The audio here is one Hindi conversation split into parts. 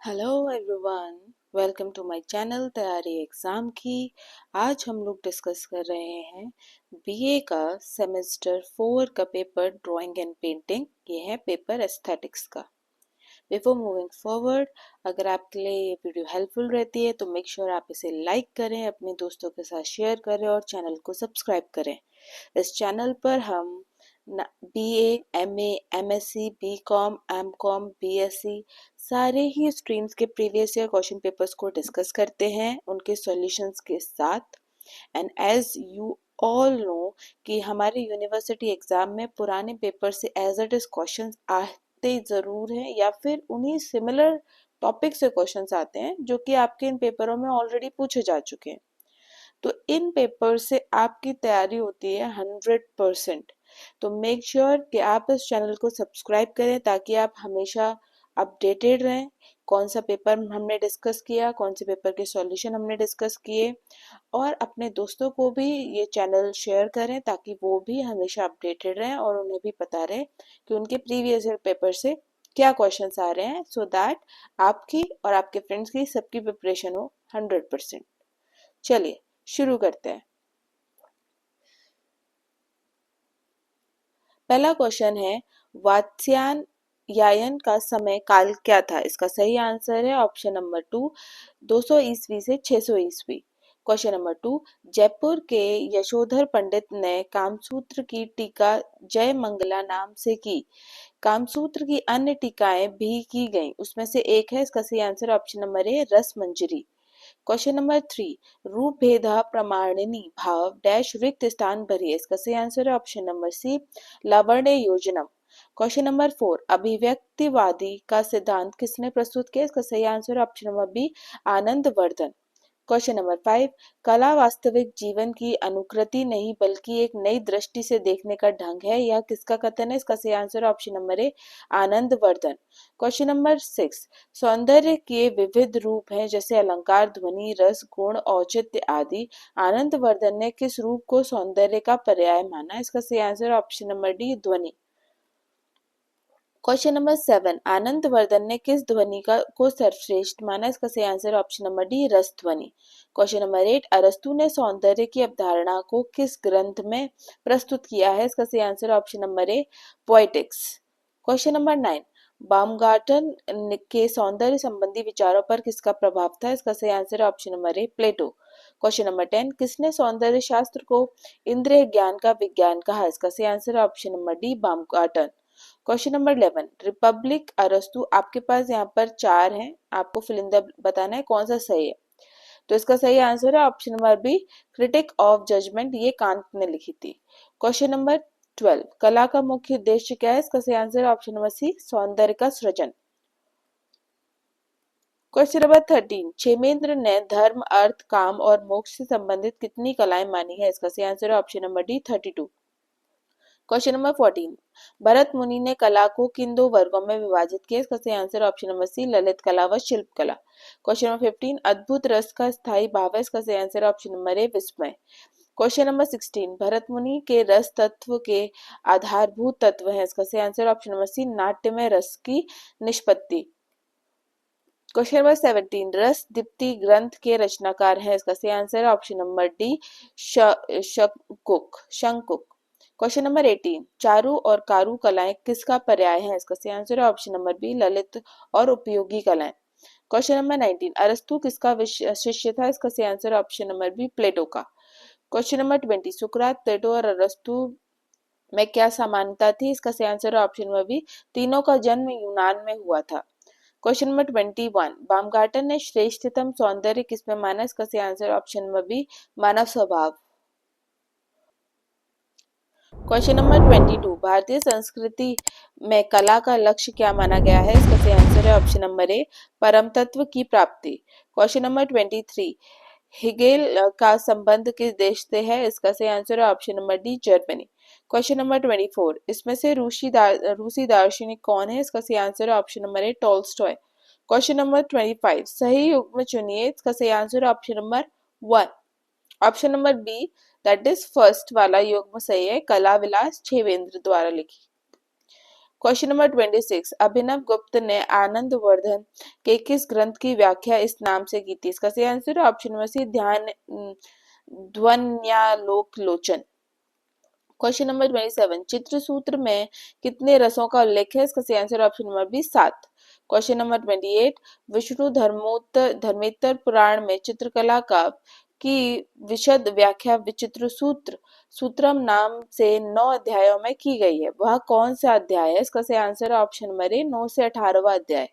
Hello everyone, welcome to my channel तैयारी एग्ज़ाम की। आज हम लोग डिस्कस कर रहे हैं बीए का सेमेस्टर 4 का पेपर ड्राइंग एंड पेंटिंग। ये है पेपर एस्थेटिक्स का। बिफोर मूविंग फॉरवर्ड, अगर आपके लिए ये वीडियो हेल्पफुल रहती है तो मेक श्योर आप इसे लाइक करें, अपने दोस्तों के साथ शेयर करें और चैनल को सब्सक्राइब करें। इस चैनल पर हम BA, MA, MSc, BCom, MCom, BSc सारे ही स्ट्रीम्स के प्रीवियस ईयर क्वेश्चन पेपर्स को डिस्कस करते हैं उनके सॉल्यूशंस के साथ। And as you all know कि हमारे यूनिवर्सिटी एग्जाम में पुराने पेपर से एज इट इज क्वेश्चंस आते ज़रूर हैं या फिर उन्हीं सिमिलर टॉपिक से क्वेश्चंस आते हैं जो कि आपके इन पेपरों में ऑलरेडी पूछे जा चुके हैं। तो इन पेपर से आपकी तैयारी होती है 100%। तो मेक श्योर कि आप इस चैनल को सब्सक्राइब करें ताकि आप हमेशा अपडेटेड रहें। कौन सा पेपर हमने डिस्कस किया, कौन से पेपर के सॉल्यूशन हमने डिस्कस किए, और अपने दोस्तों को भी ये चैनल शेयर करें ताकि वो भी हमेशा अपडेटेड रहें और उन्हें भी पता रहे कि उनके प्रीवियस ईयर पेपर से क्या क्वेश्चंस आ रहे हैं, सो दैट आपकी और आपके फ्रेंड्स की सबकी प्रिपरेशन हो 100%। चलिए शुरू करते हैं। पहला क्वेश्चन है, वात्स्यायन का समय काल क्या था? इसका सही आंसर है ऑप्शन नंबर 2, 200 ईस्वी से 600 ईस्वी। क्वेश्चन नंबर 2, जयपुर के यशोधर पंडित ने कामसूत्र की टीका जय मंगला नाम से की। कामसूत्र की अन्य टीकाएं भी की गईं, उसमें से एक है। इसका सही आंसर ऑप्शन नंबर ए, रस मंजरी। क्वेश्चन नंबर 3, रूप भेदा प्रमाणिनी भाव डैश रिक्त स्थान भरिए। इसका सही आंसर है ऑप्शन नंबर सी, लावण्य योजनम। क्वेश्चन नंबर 4, अभिव्यक्तिवादी का सिद्धांत किसने प्रस्तुत किया? इसका सही आंसर है option number B, Anand Vardhan. Question number 5, कला वास्तविक जीवन की अनुकृति नहीं बल्कि एक नई दृष्टि से देखने का ढंग है, यह किसका कथन है? इसका सही आंसर है ऑप्शन नंबर ए, आनंद वर्धन। क्वेश्चन नंबर 6, सौंदर्य के विविध रूप हैं जैसे अलंकार, ध्वनि, रस, गुण, औचित्य आदि। आनंद वर्धन ने किस रूप को सौंदर्य का पर्याय माना? इसका सही आंसर है ऑप्शन नंबर डी, ध्वनि। क्वेश्चन नंबर 7, आनंद वर्धन ने किस ध्वनि को सर्वश्रेष्ठ माना? इसका सही आंसर ऑप्शन नंबर डी, रस ध्वनि। क्वेश्चन नंबर 8, अरस्तु ने सौंदर्य की अवधारणा को किस ग्रंथ में प्रस्तुत किया है? इसका सही आंसर ऑप्शन नंबर ए, पोएटिक्स। क्वेश्चन नंबर 9, बामगार्टन के सौंदर्य संबंधी विचारों पर किसका प्रभाव था? इसका सही आंसर है option number A, Plato. Question number 10, किसने सौंदर्य शास्त्र को इंद्रिय ज्ञान का विज्ञान कहा? इसका सही आंसर है option number D, Baumgarten. Question number 11, Republic अरस्तु, आपके पास यहाँ पर 4 हैं, आपको फिल इन द बताना है कौन सा सही है। तो इसका सही आंसर है option number B, critique of judgment, ये कांट ने लिखी थी। क्वेश्चन नंबर 12, कला का मुख्य उद्देश्य क्या है? इसका सही आंसर है ऑप्शन नंबर सी, सौंदर्य का सृजन। क्वेश्चन नंबर 13, क्षेमेंद्र ने धर्म, अर्थ, काम और मोक्ष से संबंधित कितनी कलाएं मानी है? इसका सही आंसर है option number D, 32। Question number 14, Bharat मुनि ने कला को किन दो वर्गों में विभाजित किया? इसका सही आंसर ऑप्शन नंबर सी, ललित कला व शिल्प कला। क्वेश्चन नंबर 15, अद्भुत रस का स्थायी भाव है? इसका सही आंसर ऑप्शन नंबर ए, विस्मय। क्वेश्चन नंबर 16, भरत मुनि के रस तत्व के आधारभूत तत्व है? इसका सही आंसर ऑप्शन नंबर सी, नाट्य में रस की निष्पत्ति। क्वेश्चन नंबर 17, रस दीप्ति ग्रंथ के रचनाकार हैं? इसका सही आंसर है option number D, Shankuk. Question number 18, चारु और कारू कलाएं किसका पर्याय है? इसका सही आंसर है ऑप्शन नंबर बी, ललित और उपयोगी कलाएं। क्वेश्चन नंबर 19, अरस्तु किसका शिष्य था? इसका सही आंसर है ऑप्शन नंबर बी, प्लेटो का। क्वेश्चन नंबर 20, सुकरात, प्लेटो और अरस्तु में क्या समानता थी? इसका सही आंसर है ऑप्शन नंबर बी, तीनों का जन्म यूनान में हुआ था। क्वेश्चन नंबर 21, बामगार्टन ने श्रेष्ठतम सौंदर्य किसमें माना? इसका सही आंसर ऑप्शन नंबर बी, मानव स्वभाव। क्वेश्चन नंबर 22, भारतीय संस्कृति में कला का लक्ष्य क्या माना गया है? इसका सही आंसर है ऑप्शन नंबर ए, परम तत्व की प्राप्ति। क्वेश्चन नंबर 23, हेगेल का संबंध किस देश से है? इसका सही आंसर है option number D, Germany. Question number 24, इसमें से रूसी दार्शनिक कौन है? इसका सही आंसर है option number A, Tolstoy. Question number 25, सही युग्म चुनिए। इसका सही आंसर है option number 1, option number B, that is first वाला युग्म सही है, कला विलास छेवेंद्र द्वारा लिखी। क्वेश्चन नंबर 26, अभिनव गुप्त ने आनंद वर्धन के किस ग्रंथ की व्याख्या इस नाम से की थी? इसका सही आंसर है ऑप्शन नंबर सी, ध्यान ध्वन्यालोक लोचन। क्वेश्चन नंबर 27, चित्रसूत्र में कितने रसों का उल्लेख है? इसका सही answer option number B, 7। Question number 28, Vishnu Dharmottara Purana में चित्रकला का की विशद व्याख्या विचित्र सूत्रम नाम से 9 अध्यायों में की गई है। वह कौन सा अध्याय है? इसका सही आंसर है ऑप्शन नंबर ए, 9 से 18वां अध्याय।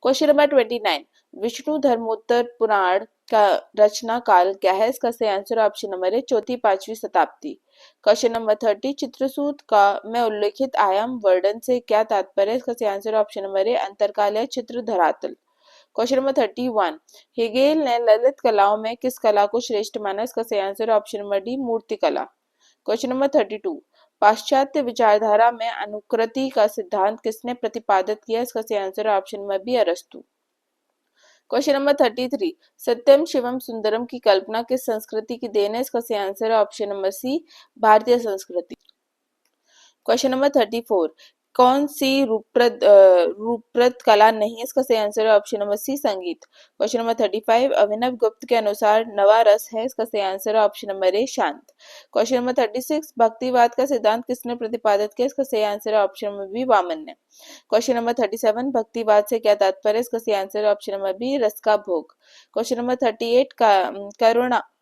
क्वेश्चन नंबर 29, विष्णु धर्मोत्तर पुराण का रचना काल क्या है? इसका सही आंसर ऑप्शन नंबर है 4वीं-5वीं शताब्दी। क्वेश्चन नंबर 30, चित्रसूत्र का में उल्लेखित आयाम वर्णन से क्या तात्पर्य है? इसका सही आंसर ऑप्शन नंबर है अंतरकाल या चित्र धरातल। क्वेश्चन नंबर 31, हेगेल ने ललित कलाओं में किस कला को श्रेष्ठ माना? इसका सही आंसर ऑप्शन नंबर डी, मूर्ति कला। क्वेश्चन नंबर 32, पाश्चात्य विचारधारा में अनुकृति का सिद्धांत किसने प्रतिपादित किया? इसका सही आंसर ऑप्शन नंबर बी, अरस्तू। क्वेश्चन नंबर 33, सत्यम शिवम सुंदरम की कल्पना किस संस्कृति की देन है? इसका सही आंसर है ऑप्शन नंबर सी, भारतीय संस्कृति। क्वेश्चन नंबर 34, कौन सी रूपप्रद कला नहीं है? इसका सही आंसर है ऑप्शन नंबर सी, संगीत। क्वेश्चन नंबर 35, अभिनव गुप्त के अनुसार नवा रस है? इसका सही आंसर है ऑप्शन नंबर ए, शांत। क्वेश्चन नंबर 36, भक्तिवाद का सिद्धांत किसने प्रतिपादित किया? इसका सही आंसर है ऑप्शन नंबर बी, वामन ने। क्वेश्चन नंबर 37, भक्तिवाद से क्या तात्पर्य है? इसका सही आंसर है ऑप्शन नंबर बी, रस का भोग। क्वेश्चन नंबर 38,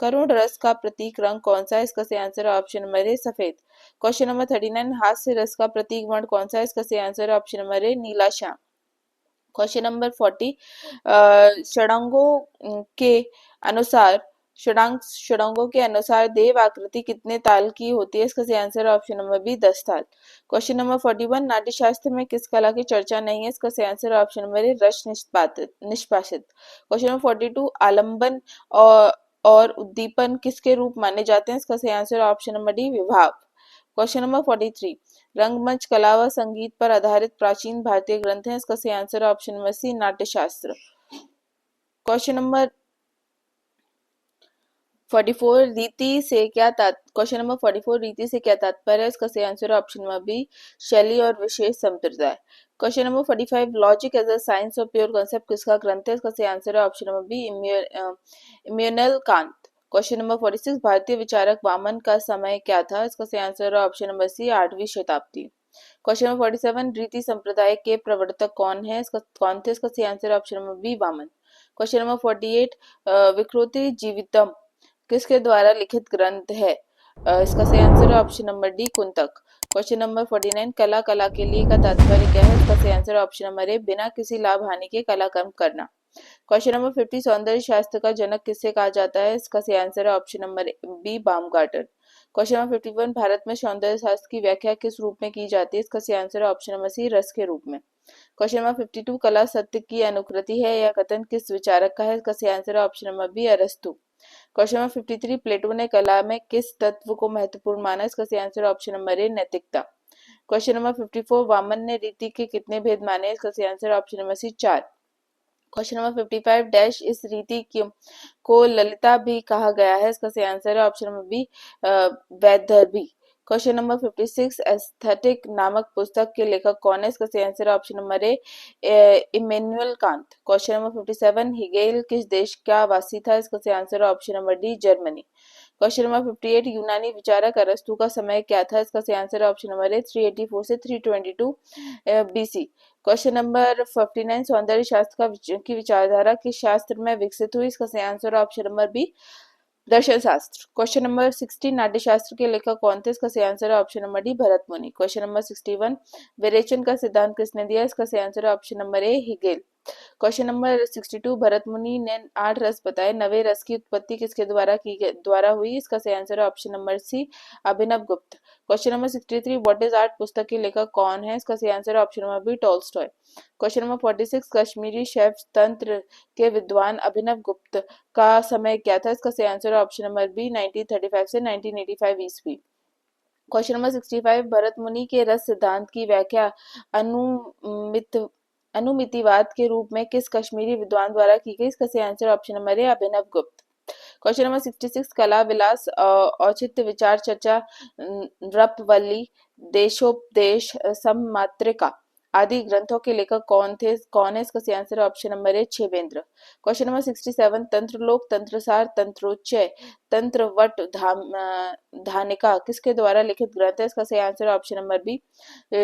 करुण रस का प्रतीक रंग कौन सा है? इसका सही आंसर है ऑप्शन नंबर ए, सफेद। क्वेश्चन नंबर 39, हास्य रस का प्रतीक वर्ण कौन सा है? इसका सही आंसर है ऑप्शन नंबर ए, नीला श्याम। क्वेश्चन नंबर 40, षडंगों के अनुसार षडंगों के अनुसार देव आकृति कितने ताल की होती है? इसका सही आंसर है ऑप्शन नंबर बी, 10 ताल। क्वेश्चन नंबर 41, नाट्य शास्त्र में किस कला की चर्चा नहीं है? इसका सही आंसर है ऑप्शन नंबर ए, रस निष्पादित। क्वेश्चन नंबर 42, आलंबन और उद्दीपन किसके रूप माने जाते हैं? इसका सही आंसर है ऑप्शन नंबर डी, विभाव। क्वेश्चन नंबर 43, रंगमंच कला व संगीत पर आधारित प्राचीन भारतीय ग्रंथ है? इसका सही आंसर है option number C, Natyashastra. Question number 44, question number 44, रीति से क्या तात्पर्य है? इसका सही आंसर है ऑप्शन नंबर बी, शैली और विशेष संप्रदाय। Question number 45, logic as a science of pure concept किसका ग्रंथ है? इसका सही आंसर है option number B, Immanuel Kant. Question number 46, भारतीय विचारक वामन का समय क्या था? इसका सही आंसर है ऑप्शन नंबर सी, 8वीं शताब्दी। क्वेश्चन नंबर 47, रीति संप्रदाय के प्रवर्तक कौन थे? इसका सही आंसर है option number B, Vaman. Question number 48, विकृति जीवितम किसके द्वारा लिखित ग्रंथ है? इसका सही आंसर है option number D, Kuntak. Question number 49, कला के लिए का तात्पर्य क्या है? इसका सही आंसर है ऑप्शन नंबर ए, बिना किसी लाभ हानि के कला कर्म करना। क्वेश्चन नंबर 50, सौंदर्य शास्त्र का जनक किसे कहा जाता है? इसका सही आंसर है option number B, Baumgarten. Question number 51, Bharat में सौंदर्य शास्त्र की व्याख्या किस रूप में की जाती है? इसका सही आंसर है ऑप्शन नंबर सी, रस के रूप में। क्वेश्चन नंबर 52, कला सत्य की अनुकृति है या कथन किस विचारक का है? इसका सही आंसर है ऑप्शन नंबर बी, अरस्तु। क्वेश्चन नंबर 53, प्लेटो ने कला में किस तत्व को महत्वपूर्ण माना? इसका सही आंसर है ऑप्शन नंबर ए, नैतिकता। क्वेश्चन नंबर 54, वामन ने रीति के कितने भेद माने? इसका सही आंसर है option number C, 4। Question number 55, dash इस रीति को ललिता भी कहा गया है? इसका सही आंसर है ऑप्शन नंबर बी, वैदर्भी। क्वेश्चन नंबर 56, एस्थेटिक नामक पुस्तक के लेखक कौन है? इसका सही आंसर है ऑप्शन नंबर ए, Immanuel Kant. Question number 57, Hegel किस देश का वासी था? इसका सही आंसर है option number D, Germany. Question number 58, यूनानी विचारक अरस्तु का समय क्या था? इसका सही आंसर है ऑप्शन नंबर ए, 384 से 322 बीसी। क्वेश्चन नंबर 59, सौंदर्य शास्त्र की विचारधारा किस शास्त्र में विकसित हुई? इसका सही आंसर है ऑप्शन नंबर बी, दर्शन शास्त्र। क्वेश्चन नंबर 60, नाट्य शास्त्र के लेखक कौन थे? इसका सही आंसर है option number D, Bharat Muni. Question number 61, विरेचन का सिद्धांत किसने दिया? इसका सही आंसर है ऑप्शन नंबर ए, हेगेल। क्वेश्चन नंबर 62, भरत मुनि ने 8 रस बताए, नवे रस की उत्पत्ति किसके द्वारा हुई? इसका सही आंसर है option number C, Abhinav Gupta. Question number 63, what is art पुस्तक के लेखक कौन है? इसका सही आंसर है option number B, Tolstoy. Question number 46, कश्मीरी शैव तंत्र के विद्वान अभिनव गुप्त का समय क्या था? इसका सही आंसर है ऑप्शन नंबर बी, 1935 से 1985 ईस्वी। क्वेश्चन नंबर 65, भरत मुनि के रस सिद्धांत की व्याख्या अनुमितिवाद के रूप में किस कश्मीरी विद्वान द्वारा की गई? इसका सही आंसर ऑप्शन नंबर ए, अभिनव गुप्त। क्वेश्चन नंबर 66, कला विलास औचित्य विचार चर्चा रपवल्ली देशोपदेश, सममात्रिका आदि ग्रंथों के लेखक कौन है? इसका सही आंसर है ऑप्शन नंबर ए छेवेंद्र। क्वेश्चन नंबर 67, तंत्रलोक, तंत्रसार, तंत्रोच्चय, तंत्रवट धानिका किसके द्वारा लिखित ग्रंथ है? इसका सही आंसर है option number B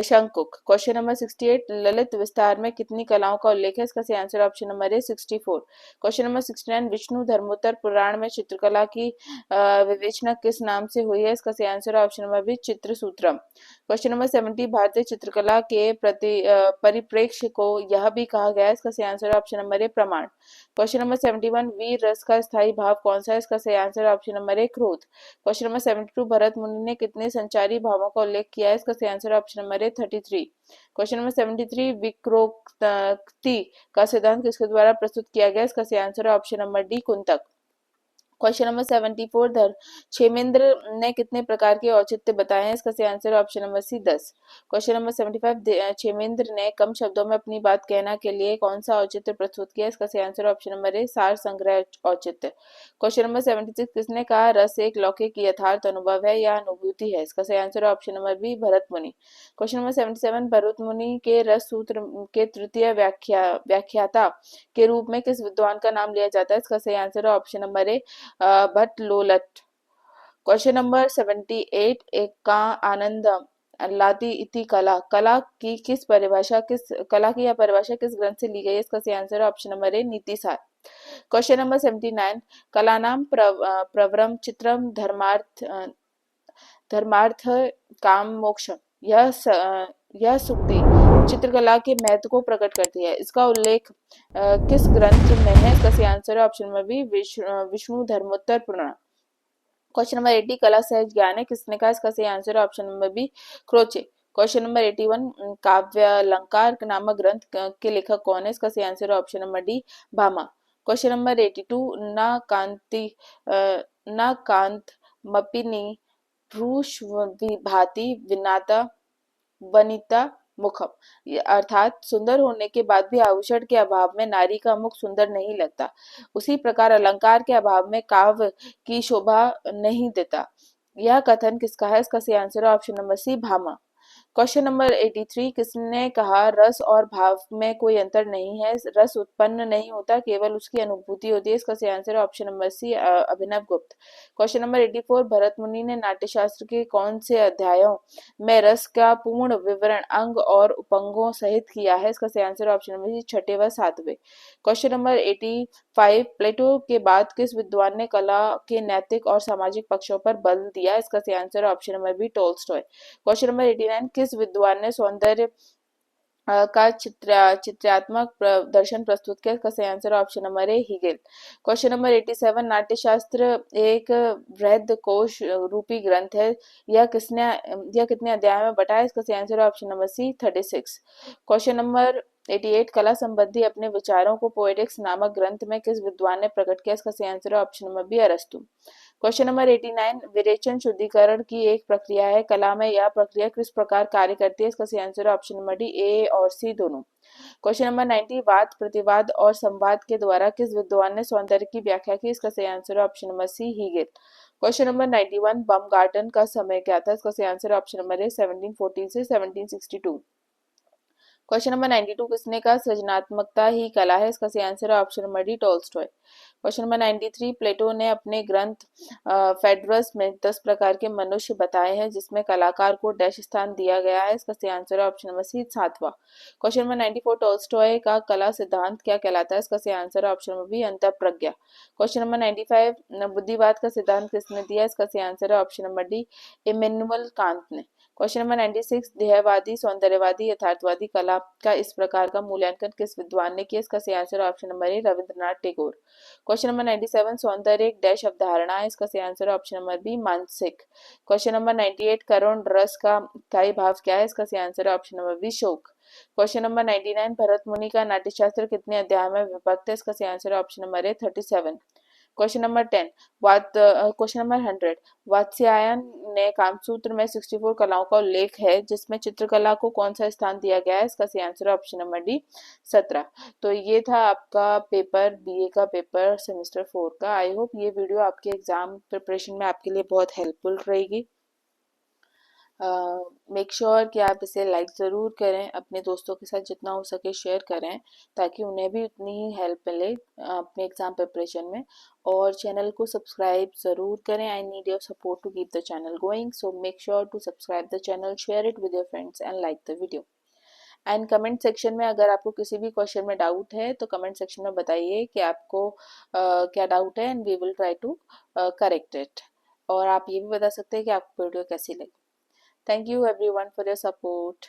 Shankuka. Question number 68, Lalita Vistara में कितनी कलाओं का उल्लेख है? इसका सही आंसर है option number A 64। Question number 69, Vishnu Dharmottara Purana में चित्रकला की विवेचना किस नाम से हुई है? इसका सही आंसर है option number B Chitrasutram. Question number 70, भारतीय चित्रकला के परिप्रेक्ष्य को यह भी कहा गया है? इसका सही आंसर है ऑप्शन नंबर ए प्रमाण। क्वेश्चन नंबर 71, वीर रस का स्थायी भाव कौन सा है? इसका सही आंसर है ऑप्शन नंबर ए क्रोध। क्वेश्चन नंबर 72, भरत मुनि ने कितने संचारी भावों का उल्लेख किया है? इसका सही आंसर है ऑप्शन नंबर ए 33। क्वेश्चन नंबर 73, विक्रोक्ति का सिद्धांत किसके द्वारा प्रस्तुत किया गया? इसका सही आंसर है option number D Kuntak. Question number 74, Kshemendra ने कितने प्रकार के औचित्य बताए हैं? इसका सही answer option number C 10। Question number 75, Kshemendra ने कम शब्दों में अपनी बात कहना के लिए कौन सा औचित्य प्रस्तुत किया? इसका सही आंसर ऑप्शन नंबर ए सार संग्रह औचित्य। क्वेश्चन नंबर 76, किसने कहा रस एक लौकिक यथार्थ अनुभव है या अनुभूति है? इसका सही answer option number B Bharat Muni. Question number 77, Bharat मुनि के रस सूत्र के तृतीय व्याख्याता के रूप में किस विद्वान का नाम लिया जाता है? इसका सही आंसर है option number A Bhattalollata. Question number 78, एक का आनंद लाती इति कला कला की किस परिभाषा किस कला की यह परिभाषा किस ग्रंथ से ली गई है? इसका सही आंसर है option number A Nitisara. Question number 79, कलानाम प्रवरम चित्रम धर्मार्थ काम मोक्षम यह सूक्ति चित्रकला के महत्व को प्रकट करती है। इसका उल्लेख किस ग्रंथ में है? इसका सही आंसर है option number B Vishnu Dharmottara Purana. Question number 80, कला सहज ज्ञान है किसने कहा? इसका सही आंसर है option number B Croce. Question number 81, काव्य अलंकार नामक ग्रंथ के लेखक कौन है? इसका सही आंसर है option number D Bhama. Question number 82, न कांत मपिनी भांति विनाता वनिता मुखम अर्थात सुंदर होने के बाद भी आभूषण के अभाव में नारी का मुख सुंदर नहीं लगता, उसी प्रकार अलंकार के अभाव में काव्य की शोभा नहीं देता। यह कथन किसका है? इसका सही आंसर है ऑप्शन नंबर सी भामा। क्वेश्चन नंबर 83, किसने कहा रस और भाव में कोई अंतर नहीं है, रस उत्पन्न नहीं होता, केवल उसकी अनुभूति होती है? इसका सही आंसर है option number C Abhinav Gupta. Question number 84, Bharat मुनि ने नाट्यशास्त्र के कौन से अध्यायों में रस का पूर्ण विवरण अंग और उपंगों सहित किया है? इसका सही आंसर ऑप्शन नंबर सी छठे व सातवें। क्वेश्चन नंबर 85, प्लेटो के बाद किस विद्वान ने कला के नैतिक और सामाजिक पक्षों पर बल दिया? इसका सही answer option number B Tolstoy. Question number 89, किस विद्वान ने सौंदर्य का चित्रात्मक प्रदर्शन प्रस्तुत किया? इसका सही आंसर ऑप्शन नंबर ए हीगेल। क्वेश्चन नंबर 87, नाट्यशास्त्र एक वृहद कोश रूपी ग्रंथ है, यह कितने अध्याय में बटा है? इसका सही answer option number C 36। Question number 88, कला संबंधी अपने विचारों को पोएटिक्स नामक ग्रंथ में किस विद्वान ने प्रकट किया? इसका सही आंसर है ऑप्शन नंबर बी अरस्तु। क्वेश्चन नंबर 89, विरेचन शुद्धिकरण की एक प्रक्रिया है, कला में यह प्रक्रिया किस प्रकार कार्य करती है? इसका सही आंसर है ऑप्शन नंबर डी ए और सी दोनों। क्वेश्चन नंबर 90, वाद प्रतिवाद और संवाद के द्वारा किस विद्वान ने सौंदर्य की व्याख्या की? इसका सही आंसर है option number C Hegel. Question number 91, Baumgarten का समय क्या था? इसका सही आंसर है ऑप्शन नंबर ए 1714 से 1762। क्वेश्चन नंबर 92, किसने कहा सृजनात्मकता ही कला है? इसका सही आंसर है option number D Tolstoy. Question number 93, प्लेटो ने अपने ग्रंथ फेडरस में 10 प्रकार के मनुष्य बताए हैं जिसमें कलाकार को डैश स्थान दिया गया है? इसका सही आंसर है ऑप्शन नंबर सी सातवां। क्वेश्चन नंबर 94, टोल्स्टॉय का कला सिद्धांत क्या कहलाता है? इसका सही आंसर है ऑप्शन नंबर बी अंतःप्रज्ञा। क्वेश्चन नंबर 95, बुद्धिवाद का सिद्धांत किसने दिया? इसका सही आंसर है option number D Immanuel Kant ने। क्वेश्चन नंबर 96, ध्येयवादी सौंदर्यवादी यथार्थवादी कला का इस प्रकार का मूल्यांकन किस विद्वान ने किया? इसका सही आंसर है ऑप्शन नंबर ए रविंद्रनाथ टैगोर। क्वेश्चन नंबर 97, सौंदर्य एक डैश अवधारणा है? इसका सही आंसर है ऑप्शन नंबर बी मानसिक। क्वेश्चन नंबर 98, करुण रस का स्थायी भाव क्या है? इसका सही आंसर है ऑप्शन नंबर बी शोक। क्वेश्चन नंबर 99, भरत मुनि का नाट्यशास्त्र कितने अध्याय में विभक्त है? इसका सही आंसर है option number A 37। Question number 10, question number 100, Vatsyayan ने कामसूत्र में 64 कलाओं का उल्लेख है जिसमें चित्रकला को कौन सा स्थान दिया गया है? इसका सही आंसर है ऑप्शन नंबर डी 17। तो ये था आपका पेपर बीए का पेपर सेमेस्टर 4 का। आई होप ये वीडियो आपके एग्जाम प्रिपरेशन में आपके लिए बहुत हेल्पफुल रहेगी। मेक श्योर कि आप इसे लाइक ज़रूर करें, अपने दोस्तों के साथ जितना हो सके शेयर करें ताकि उन्हें भी उतनी ही हेल्प मिले अपने एग्ज़ाम प्रिपरेशन में। और चैनल को सब्सक्राइब ज़रूर करें। I need your support to keep the channel going, so make sure to subscribe the channel, share it with your friends and like the video. And comment section में अगर आपको किसी भी क्वेश्चन में डाउट है तो कमेंट सेक्शन में बताइए कि आपको क्या डाउट है, and we will try to correct it. और आप ये भी बता सकते हैं कि आपको वीडियो कैसी लगी। Thank you everyone for your support.